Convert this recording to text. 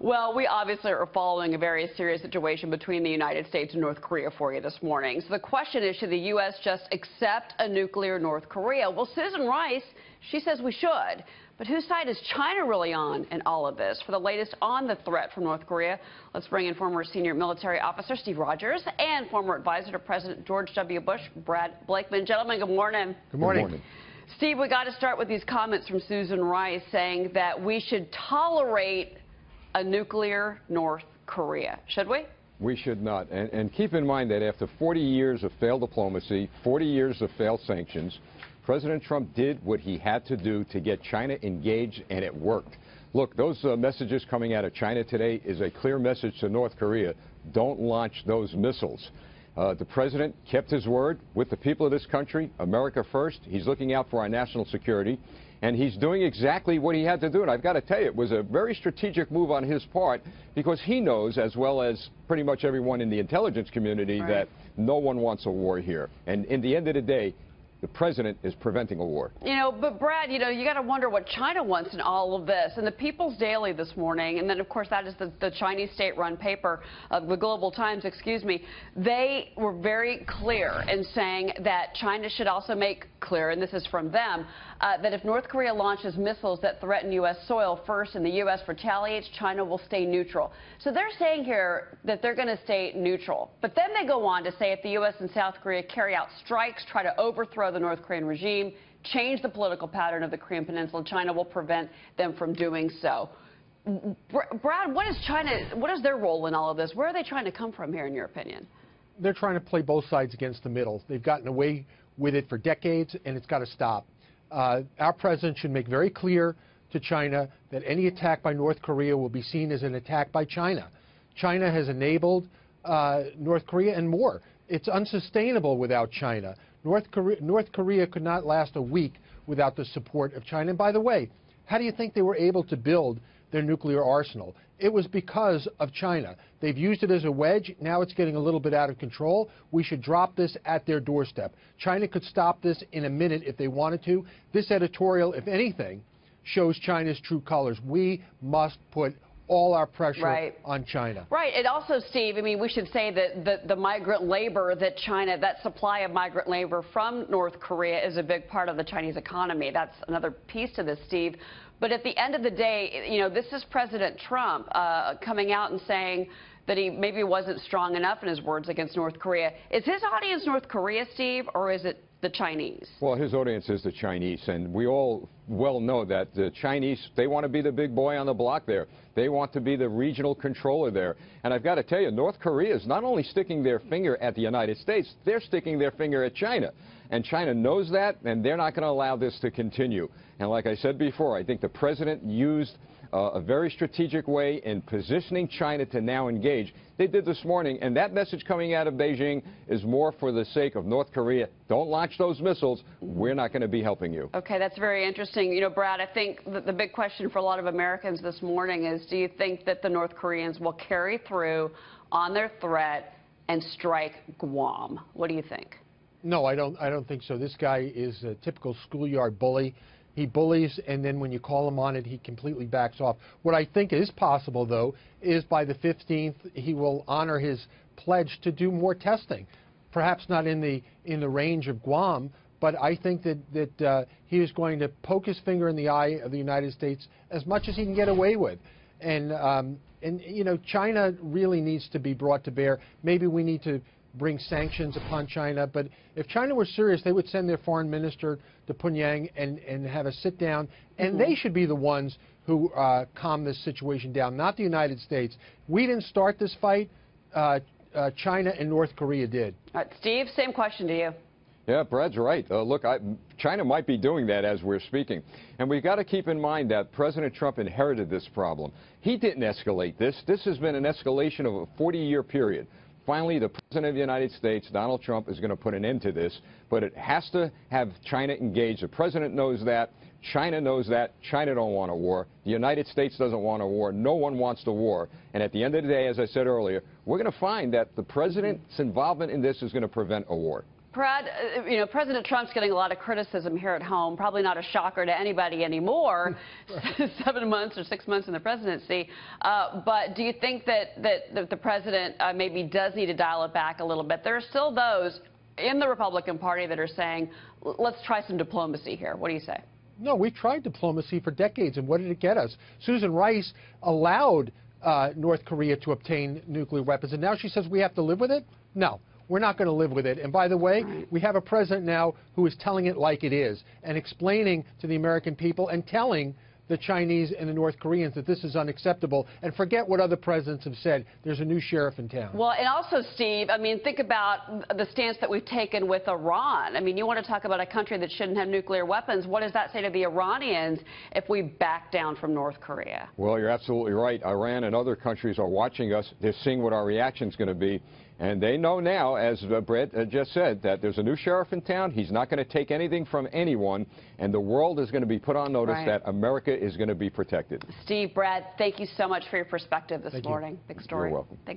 Well, we obviously are following a very serious situation between the United States and North Korea for you this morning. So the question is, should the U.S. just accept a nuclear North Korea? Well, Susan Rice, she says we should. But whose side is China really on in all of this? For the latest on the threat from North Korea, let's bring in former senior military officer Steve Rogers and former advisor to President George W. Bush, Brad Blakeman. Gentlemen, good morning. Good morning. Good morning. Steve, we got to start with these comments from Susan Rice saying that we should tolerate a nuclear North Korea. Should we? We should not. And keep in mind that after 40 years of failed diplomacy, 40 years of failed sanctions, President Trump did what he had to do to get China engaged, and it worked. Look, those messages coming out of China today is a clear message to North Korea. Don't launch those missiles. The president kept his word with the people of this country, America first. He's looking out for our national security, and he's doing exactly what he had to do. And I've got to tell you, it was a very strategic move on his part, because he knows, as well as pretty much everyone in the intelligence community, right, that no one wants a war here. And in the end of the day, the president is preventing a war. You know, but Brad, you got to wonder what China wants in all of this. And the People's Daily this morning, and then of course that is the Chinese state-run paper, the Global Times, excuse me, they were very clear in saying that China should also make clear, and this is from them, that if North Korea launches missiles that threaten U.S. soil first and the U.S. retaliates, China will stay neutral. So they're saying here that they're going to stay neutral. But then they go on to say if the U.S. and South Korea carry out strikes, try to overthrow the North Korean regime, change the political pattern of the Korean Peninsula, China will prevent them from doing so. Brad, what is their role in all of this? Where are they trying to come from here, in your opinion? They're trying to play both sides against the middle. They've gotten away with it for decades, and it's got to stop. Our president should make very clear to China that any attack by North Korea will be seen as an attack by China. China has enabled North Korea and more. It's unsustainable without China. North Korea could not last a week without the support of China. And by the way, how do you think they were able to build their nuclear arsenal? It was because of China. They've used it as a wedge. Now it's getting a little bit out of control. We should drop this at their doorstep. China could stop this in a minute if they wanted to. This editorial, if anything, shows China's true colors. We must put all our pressure on China. Right. And also, Steve, I mean, we should say that the migrant labor that China, that supply of migrant labor from North Korea is a big part of the Chinese economy. That's another piece to this, Steve. But at the end of the day, this is President Trump coming out and saying that he maybe wasn't strong enough in his words against North Korea. Is his audience North Korea, Steve, or is it the Chinese? Well, his audience is the Chinese, and we all well know that the Chinese, they want to be the big boy on the block there. They want to be the regional controller there. And I've got to tell you, North Korea is not only sticking their finger at the United States, they're sticking their finger at China. And China knows that, and they're not going to allow this to continue. And like I said before, I think the president used a very strategic way in positioning China to now engage. They did this morning, and that message coming out of Beijing is more for the sake of North Korea. Don't launch those missiles. We're not going to be helping you. Okay, that's very interesting. Brad, I think the big question for a lot of Americans this morning is, do you think that the North Koreans will carry through on their threat and strike Guam? What do you think? No, I don't think so. This guy is a typical schoolyard bully. He bullies, and then when you call him on it, he completely backs off. What I think is possible, though, is by the 15th, he will honor his pledge to do more testing. Perhaps not in the range of Guam, but I think that he is going to poke his finger in the eye of the United States as much as he can get away with. And China really needs to be brought to bear. Maybe we need to bring sanctions upon China, but if China were serious, they would send their foreign minister to Pyongyang and have a sit down, and they should be the ones who calm this situation down, not the United States. We didn't start this fight. China and North Korea did. All right, Steve, same question to you. Yeah, Brad's right. Look, China might be doing that as we're speaking. And we've got to keep in mind that President Trump inherited this problem. He didn't escalate this. This has been an escalation of a 40-year period. Finally, the President of the United States, Donald Trump, is going to put an end to this, but it has to have China engaged. The President knows that. China knows that. China don't want a war. The United States doesn't want a war. No one wants the war. And at the end of the day, as I said earlier, we're going to find that the President's involvement in this is going to prevent a war. Brad, President Trump's getting a lot of criticism here at home. Probably not a shocker to anybody anymore, 7 months or 6 months in the presidency. But do you think that the president maybe does need to dial it back a little bit? There are still those in the Republican Party that are saying, let's try some diplomacy here. What do you say? No, we've tried diplomacy for decades, and what did it get us? Susan Rice allowed North Korea to obtain nuclear weapons, and now she says we have to live with it? No. We're not going to live with it. And by the way, we have a president now who is telling it like it is and explaining to the American people and telling the Chinese and the North Koreans that this is unacceptable. And forget what other presidents have said. There's a new sheriff in town. Well, and also, Steve, I mean, think about the stance that we've taken with Iran. I mean, you want to talk about a country that shouldn't have nuclear weapons. What does that say to the Iranians if we back down from North Korea? Well, you're absolutely right. Iran and other countries are watching us. They're seeing what our reaction is going to be. And they know now, as Brad just said, that there's a new sheriff in town. He's not going to take anything from anyone. And the world is going to be put on notice that America is going to be protected. Steve, Brad, thank you so much for your perspective this morning. Big story. You're welcome. Thanks.